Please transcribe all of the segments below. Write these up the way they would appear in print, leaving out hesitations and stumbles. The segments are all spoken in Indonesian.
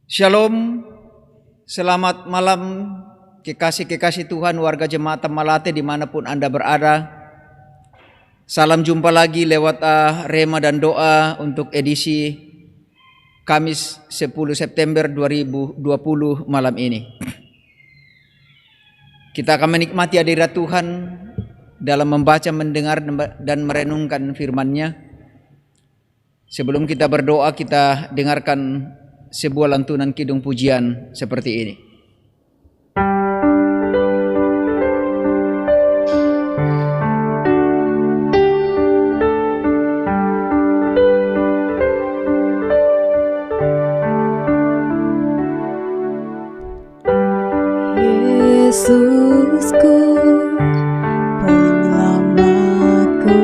Shalom, selamat malam kekasih-kekasih Tuhan, warga Jemaat Tamalate dimanapun Anda berada. Salam jumpa lagi lewat rema dan doa untuk edisi Kamis 10 September 2020 malam ini. Kita akan menikmati hadirat Tuhan dalam membaca, mendengar, dan merenungkan firman-Nya. Sebelum kita berdoa, kita dengarkan sebuah lantunan kidung pujian seperti ini. Yesusku, penyelamatku,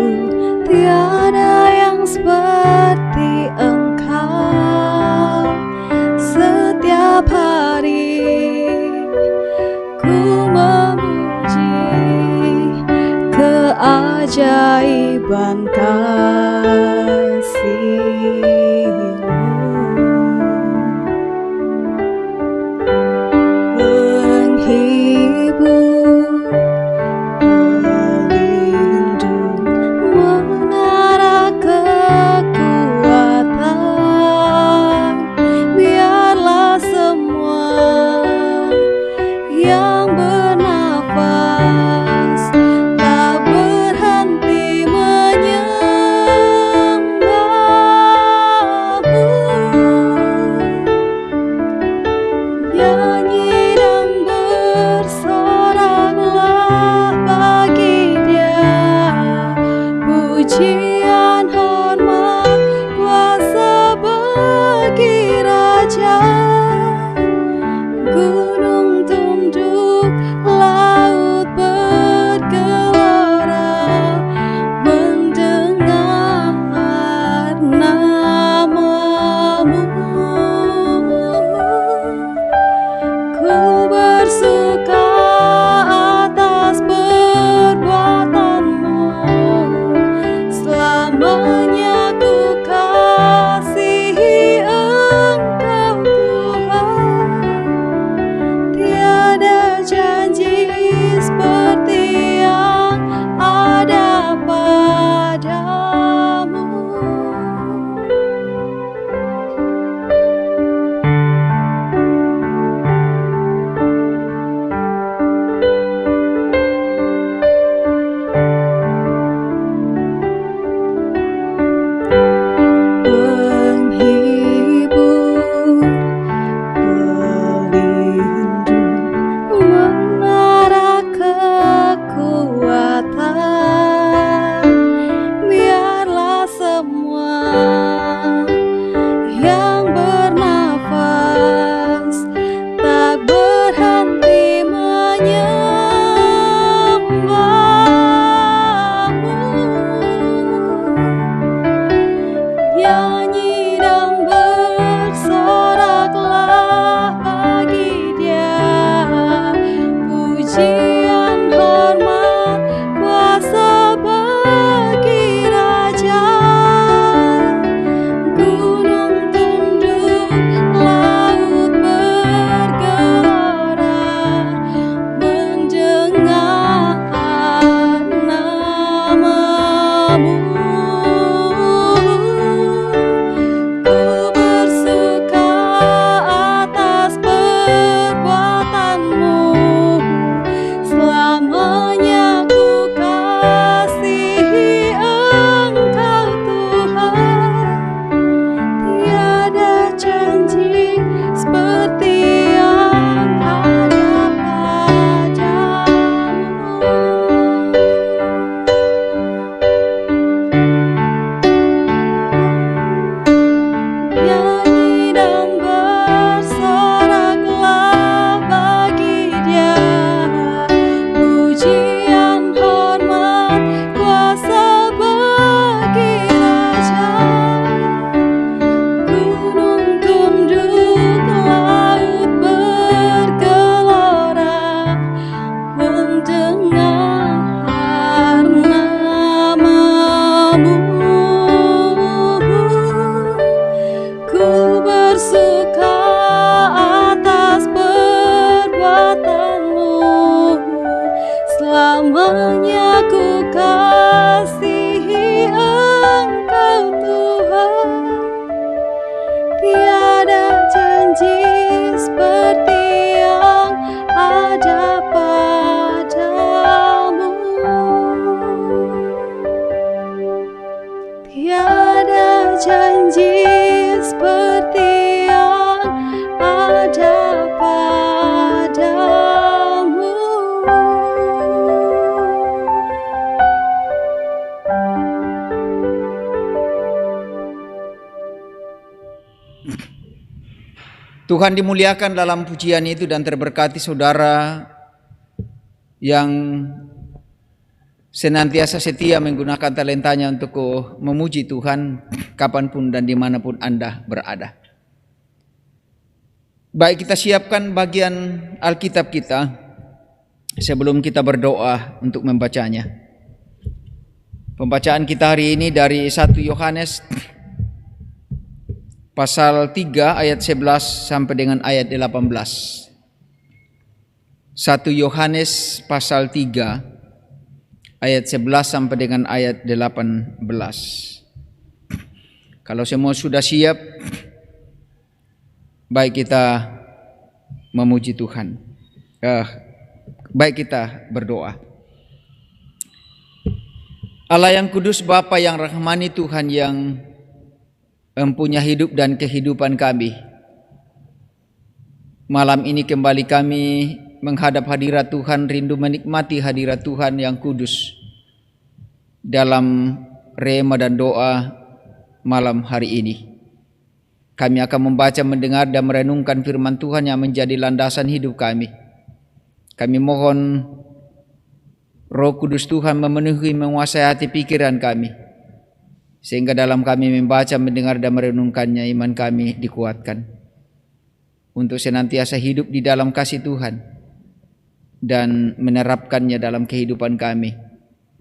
tiada yang seperti Engkau. Setiap hari ku memuji keajaiban kasih-Mu. Penghibur, pelindung, menara kekuatan, biarlah semua yang bernafas tak berhenti menyembah-Mu. Nyanyi dan bersoraklah bagi Dia, pujian, hormat, kuasa bagi Raja. Gunung tunduk, laut bergelora, mendengar nama-Mu. Ku bersuka atas perbuatan-Mu, selamanya ku kasihi Engkau Tuhan. Tiada janji seperti yang ada padamu. Penghibur, pelindung, menara kekuatan, biarlah semua yang bernafas tak berhenti menyembah-Mu. Nyanyi dan bersoraklah bagi Dia, pujian, hormat, kuasa bagi Raja. Gunung tunduk, laut bergelora, mendengar nama-Mu. Tuhan dimuliakan dalam pujian itu dan terberkati saudara yang senantiasa setia menggunakan talentanya untuk memuji Tuhan kapanpun dan dimanapun Anda berada. Baik, kita siapkan bagian Alkitab kita sebelum kita berdoa untuk membacanya. Pembacaan kita hari ini dari 1 Yohanes pasal 3 ayat 11 sampai dengan ayat 18. 1 Yohanes pasal 3 ayat 11 sampai dengan ayat 18. Kalau semua sudah siap, baik kita memuji Tuhan. Baik kita berdoa. Allah yang kudus, Bapa yang rahmani, Tuhan yang mempunyai hidup dan kehidupan kami, malam ini kembali kami menghadap hadirat Tuhan, rindu menikmati hadirat Tuhan yang kudus dalam rema dan doa malam hari ini. Kami akan membaca, mendengar dan merenungkan firman Tuhan yang menjadi landasan hidup kami. Kami mohon Roh Kudus Tuhan memenuhi, menguasai hati pikiran kami, sehingga dalam kami membaca, mendengar dan merenungkannya, iman kami dikuatkan untuk senantiasa hidup di dalam kasih Tuhan dan menerapkannya dalam kehidupan kami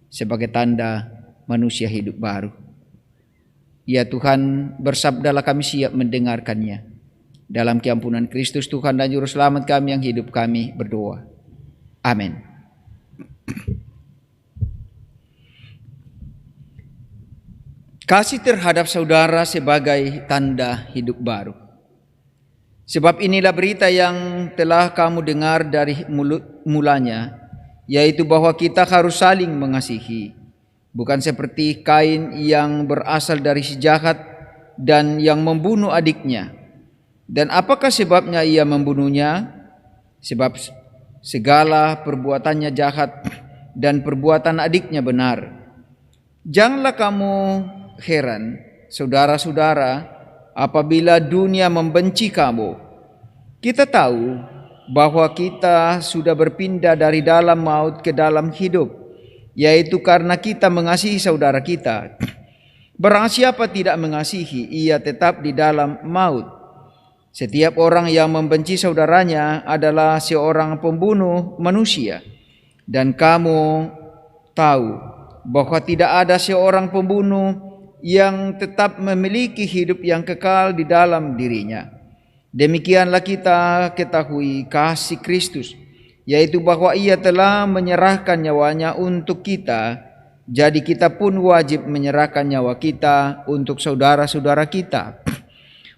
sebagai tanda manusia hidup baru. Ya Tuhan, bersabdalah, kami siap mendengarkannya. Dalam keampunan Kristus Tuhan dan Juru Selamat kami yang hidup, kami berdoa. Amin. Kasih terhadap saudara sebagai tanda hidup baru. Sebab inilah berita yang telah kamu dengar dari mulanya, yaitu bahwa kita harus saling mengasihi. Bukan seperti Kain yang berasal dari si jahat dan yang membunuh adiknya. Dan apakah sebabnya ia membunuhnya? Sebab segala perbuatannya jahat dan perbuatan adiknya benar. Janganlah kamu heran, saudara-saudara, apabila dunia membenci kamu. Kita tahu bahwa kita sudah berpindah dari dalam maut ke dalam hidup, yaitu karena kita mengasihi saudara kita. Barang siapa tidak mengasihi, ia tetap di dalam maut. Setiap orang yang membenci saudaranya adalah seorang pembunuh manusia. Dan kamu tahu bahwa tidak ada seorang pembunuh yang tetap memiliki hidup yang kekal di dalam dirinya. Demikianlah kita ketahui kasih Kristus, yaitu bahwa ia telah menyerahkan nyawanya untuk kita. Jadi kita pun wajib menyerahkan nyawa kita untuk saudara-saudara kita.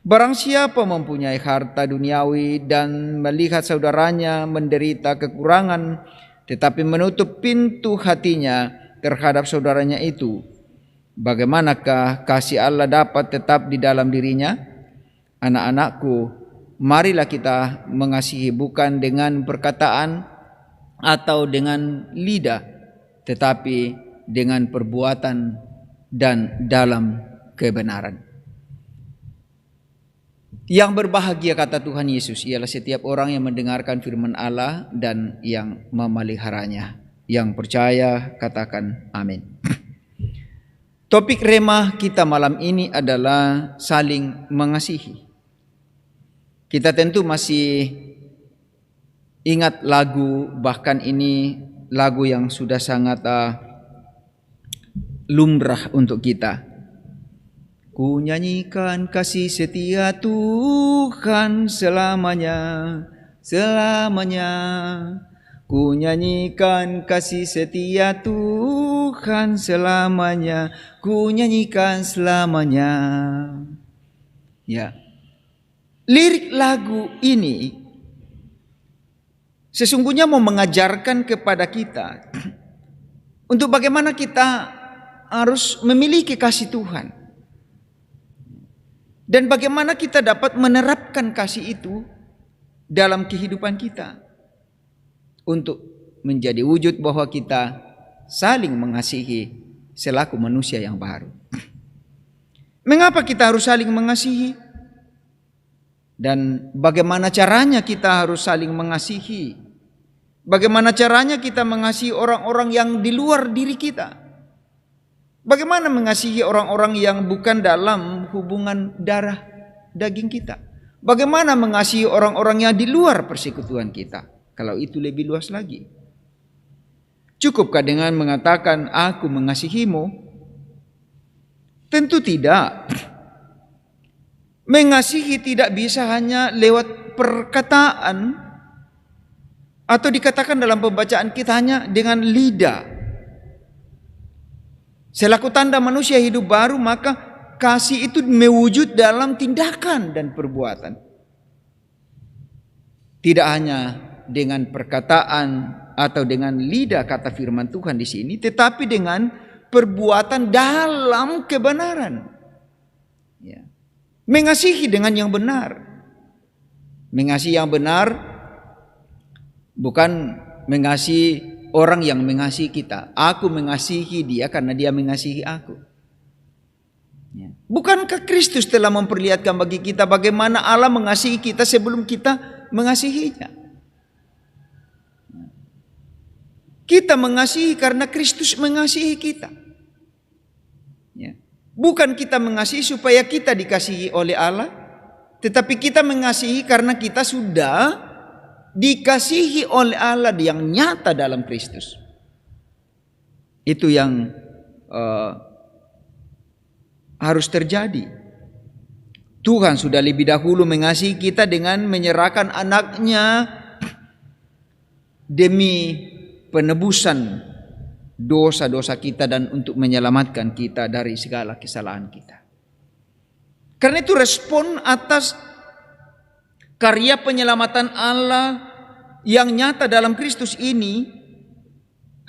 Barang siapa mempunyai harta duniawi dan melihat saudaranya menderita kekurangan, tetapi menutup pintu hatinya terhadap saudaranya itu, bagaimanakah kasih Allah dapat tetap di dalam dirinya? Anak-anakku, marilah kita mengasihi bukan dengan perkataan atau dengan lidah, tetapi dengan perbuatan dan dalam kebenaran. Yang berbahagia, kata Tuhan Yesus, ialah setiap orang yang mendengarkan firman Allah dan yang memeliharanya. Yang percaya katakan amin. Topik rema kita malam ini adalah saling mengasihi. Kita tentu masih ingat lagu, bahkan ini lagu yang sudah sangat lumrah untuk kita. Ku nyanyikan kasih setia Tuhan selamanya, selamanya. Ku nyanyikan kasih setia Tuhan selamanya, ku nyanyikan selamanya. Ya. Lirik lagu ini sesungguhnya mau mengajarkan kepada kita untuk bagaimana kita harus memiliki kasih Tuhan. Dan bagaimana kita dapat menerapkan kasih itu dalam kehidupan kita untuk menjadi wujud bahwa kita saling mengasihi selaku manusia yang baru. Mengapa kita harus saling mengasihi? Dan bagaimana caranya kita harus saling mengasihi. Bagaimana caranya kita mengasihi orang-orang yang di luar diri kita. Bagaimana mengasihi orang-orang yang bukan dalam hubungan darah daging kita. Bagaimana mengasihi orang-orang yang di luar persekutuan kita. Kalau itu lebih luas lagi. Cukupkah dengan mengatakan aku mengasihimu? Tentu tidak. Mengasihi tidak bisa hanya lewat perkataan atau dikatakan dalam pembacaan kita hanya dengan lidah. Selaku tanda manusia hidup baru, maka kasih itu mewujud dalam tindakan dan perbuatan. Tidak hanya dengan perkataan atau dengan lidah kata firman Tuhan di sini, tetapi dengan perbuatan dalam kebenaran. Ya. Mengasihi dengan yang benar. Mengasihi yang benar bukan mengasihi orang yang mengasihi kita. Aku mengasihi dia karena dia mengasihi aku. Ya. Bukankah Kristus telah memperlihatkan bagi kita bagaimana Allah mengasihi kita sebelum kita mengasihinya? Kita mengasihi karena Kristus mengasihi kita. Ya. Bukan kita mengasihi supaya kita dikasihi oleh Allah, tetapi kita mengasihi karena kita sudah dikasihi oleh Allah yang nyata dalam Kristus. Itu yang harus terjadi. Tuhan sudah lebih dahulu mengasihi kita dengan menyerahkan anaknya demi penebusan dosa-dosa kita dan untuk menyelamatkan kita dari segala kesalahan kita. Karena itu respon atas karya penyelamatan Allah yang nyata dalam Kristus ini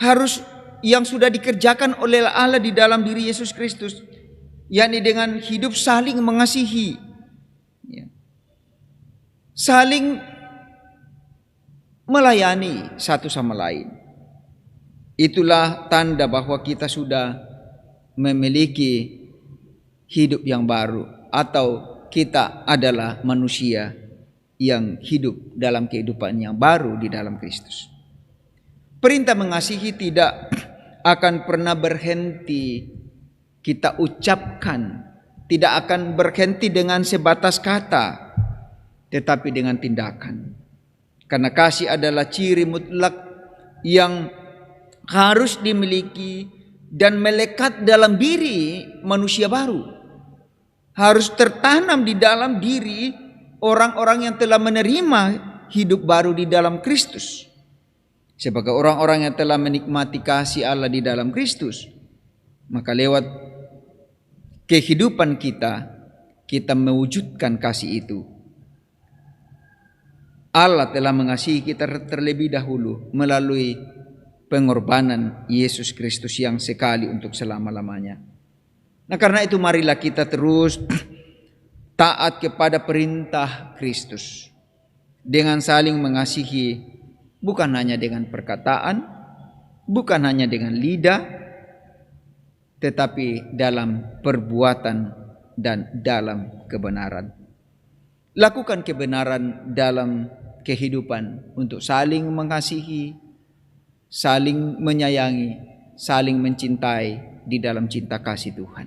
harus yang sudah dikerjakan oleh Allah di dalam diri Yesus Kristus, yakni dengan hidup saling mengasihi, ya. Saling melayani satu sama lain. Itulah tanda bahwa kita sudah memiliki hidup yang baru, atau kita adalah manusia yang hidup dalam kehidupan yang baru di dalam Kristus. Perintah mengasihi tidak akan pernah berhenti kita ucapkan, tidak akan berhenti dengan sebatas kata, tetapi dengan tindakan. Karena kasih adalah ciri mutlak yang harus dimiliki dan melekat dalam diri manusia baru. Harus tertanam di dalam diri orang-orang yang telah menerima hidup baru di dalam Kristus. Sebagai orang-orang yang telah menikmati kasih Allah di dalam Kristus, maka lewat kehidupan kita mewujudkan kasih itu. Allah telah mengasihi kita terlebih dahulu melalui pengorbanan Yesus Kristus yang sekali untuk selama-lamanya. Nah, karena itu marilah kita terus taat kepada perintah Kristus dengan saling mengasihi, bukan hanya dengan perkataan, bukan hanya dengan lidah, tetapi dalam perbuatan dan dalam kebenaran. Lakukan kebenaran dalam kehidupan untuk saling mengasihi, saling menyayangi, saling mencintai di dalam cinta kasih Tuhan.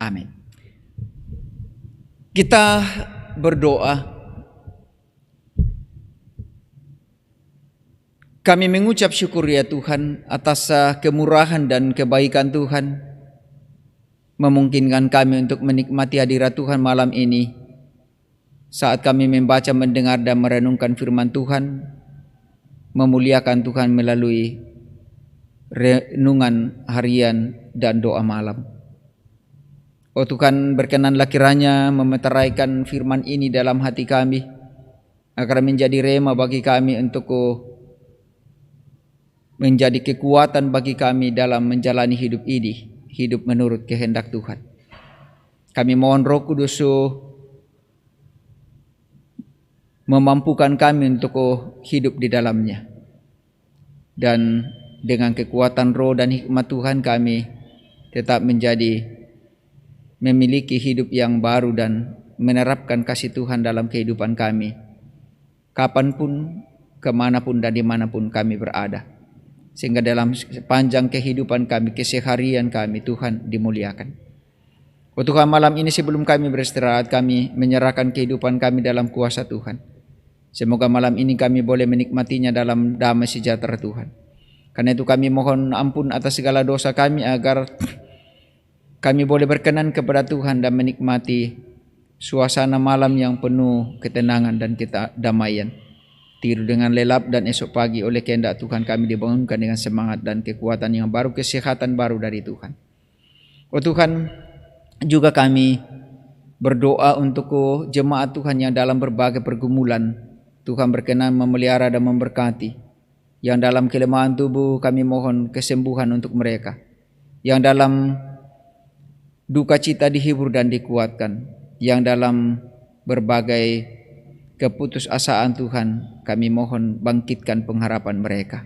Amin. Kita berdoa. Kami mengucap syukur ya Tuhan atas kemurahan dan kebaikan Tuhan, memungkinkan kami untuk menikmati hadirat Tuhan malam ini. Saat kami membaca, mendengar dan merenungkan firman Tuhan, memuliakan Tuhan melalui renungan harian dan doa malam. Oh Tuhan, berkenanlah kiranya memeteraikan firman ini dalam hati kami, agar menjadi rema bagi kami untuk menjadi kekuatan bagi kami dalam menjalani hidup ini, hidup menurut kehendak Tuhan. Kami mohon Roh Kudus memampukan kami untuk hidup di dalamnya. Dan dengan kekuatan roh dan hikmat Tuhan kami tetap memiliki hidup yang baru dan menerapkan kasih Tuhan dalam kehidupan kami, kapanpun, kemanapun dan dimanapun kami berada. Sehingga dalam sepanjang kehidupan kami, keseharian kami, Tuhan dimuliakan. Oh Tuhan, malam ini sebelum kami beristirahat, kami menyerahkan kehidupan kami dalam kuasa Tuhan. Semoga malam ini kami boleh menikmatinya dalam damai sejahtera Tuhan. Karena itu kami mohon ampun atas segala dosa kami, agar kami boleh berkenan kepada Tuhan dan menikmati suasana malam yang penuh ketenangan dan kedamaian. Tidur dengan lelap dan esok pagi oleh kehendak Tuhan kami dibangunkan dengan semangat dan kekuatan yang baru, kesehatan baru dari Tuhan. Oh Tuhan, juga kami berdoa untuk jemaat Tuhan yang dalam berbagai pergumulan. Tuhan berkenan memelihara dan memberkati. Yang dalam kelemahan tubuh kami mohon kesembuhan untuk mereka. Yang dalam duka cita dihibur dan dikuatkan. Yang dalam berbagai keputusasaan Tuhan, kami mohon bangkitkan pengharapan mereka.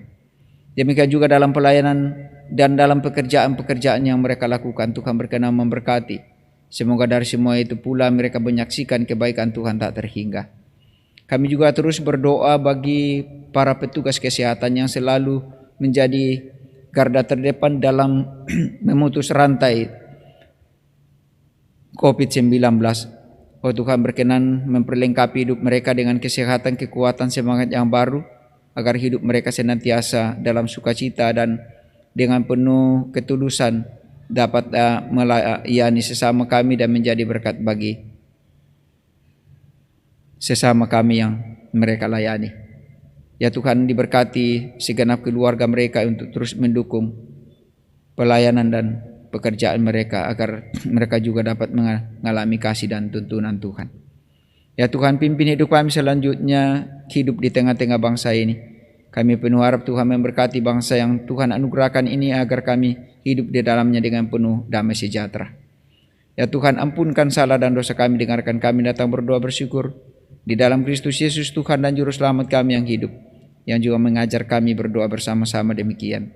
Demikian juga dalam pelayanan dan dalam pekerjaan-pekerjaan yang mereka lakukan, Tuhan berkenan memberkati. Semoga dari semua itu pula mereka menyaksikan kebaikan Tuhan tak terhingga. Kami juga terus berdoa bagi para petugas kesehatan yang selalu menjadi garda terdepan dalam memutus rantai COVID-19. Oh Tuhan, berkenan memperlengkapi hidup mereka dengan kesehatan, kekuatan, semangat yang baru, agar hidup mereka senantiasa dalam sukacita dan dengan penuh ketulusan dapat melayani sesama kami dan menjadi berkat bagi sesama kami yang mereka layani. Ya Tuhan, diberkati segenap keluarga mereka untuk terus mendukung pelayanan dan pekerjaan mereka, agar mereka juga dapat mengalami kasih dan tuntunan Tuhan. Ya Tuhan, pimpin hidup kami selanjutnya, hidup di tengah-tengah bangsa ini. Kami penuh harap Tuhan memberkati bangsa yang Tuhan anugerahkan ini, agar kami hidup di dalamnya dengan penuh damai sejahtera. Ya Tuhan, ampunkan salah dan dosa kami, dengarkan kami datang berdoa bersyukur di dalam Kristus Yesus Tuhan dan Juru Selamat kami yang hidup, yang juga mengajar kami berdoa bersama-sama demikian.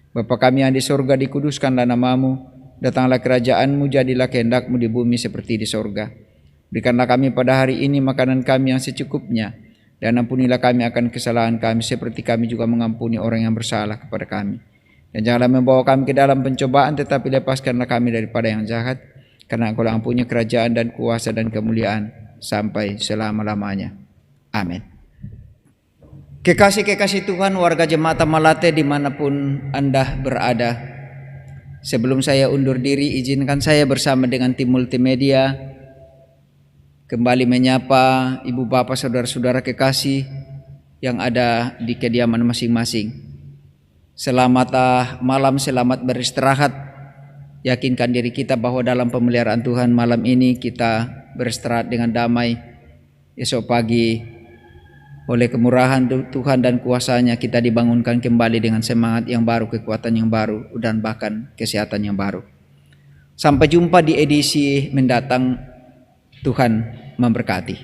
Bapa kami yang di sorga, dikuduskanlah namamu, datanglah kerajaanmu, jadilah kehendak-Mu di bumi seperti di sorga. Berikanlah kami pada hari ini makanan kami yang secukupnya, dan ampunilah kami akan kesalahan kami, seperti kami juga mengampuni orang yang bersalah kepada kami. Dan janganlah membawa kami ke dalam pencobaan, tetapi lepaskanlah kami daripada yang jahat, karena Engkau yang punya kerajaan dan kuasa dan kemuliaan sampai selama-lamanya. Amin. Kekasih-kekasih Tuhan, warga Jemaat Malate dimanapun Anda berada, sebelum saya undur diri, izinkan saya bersama dengan tim multimedia kembali menyapa ibu bapak saudara-saudara kekasih yang ada di kediaman masing-masing. Selamat malam, selamat beristirahat. Yakinkan diri kita bahwa dalam pemeliharaan Tuhan malam ini kita beristirahat dengan damai. Esok pagi oleh kemurahan Tuhan dan kuasa-Nya kita dibangunkan kembali dengan semangat yang baru, kekuatan yang baru, dan bahkan kesehatan yang baru. Sampai jumpa di edisi mendatang. Tuhan memberkati.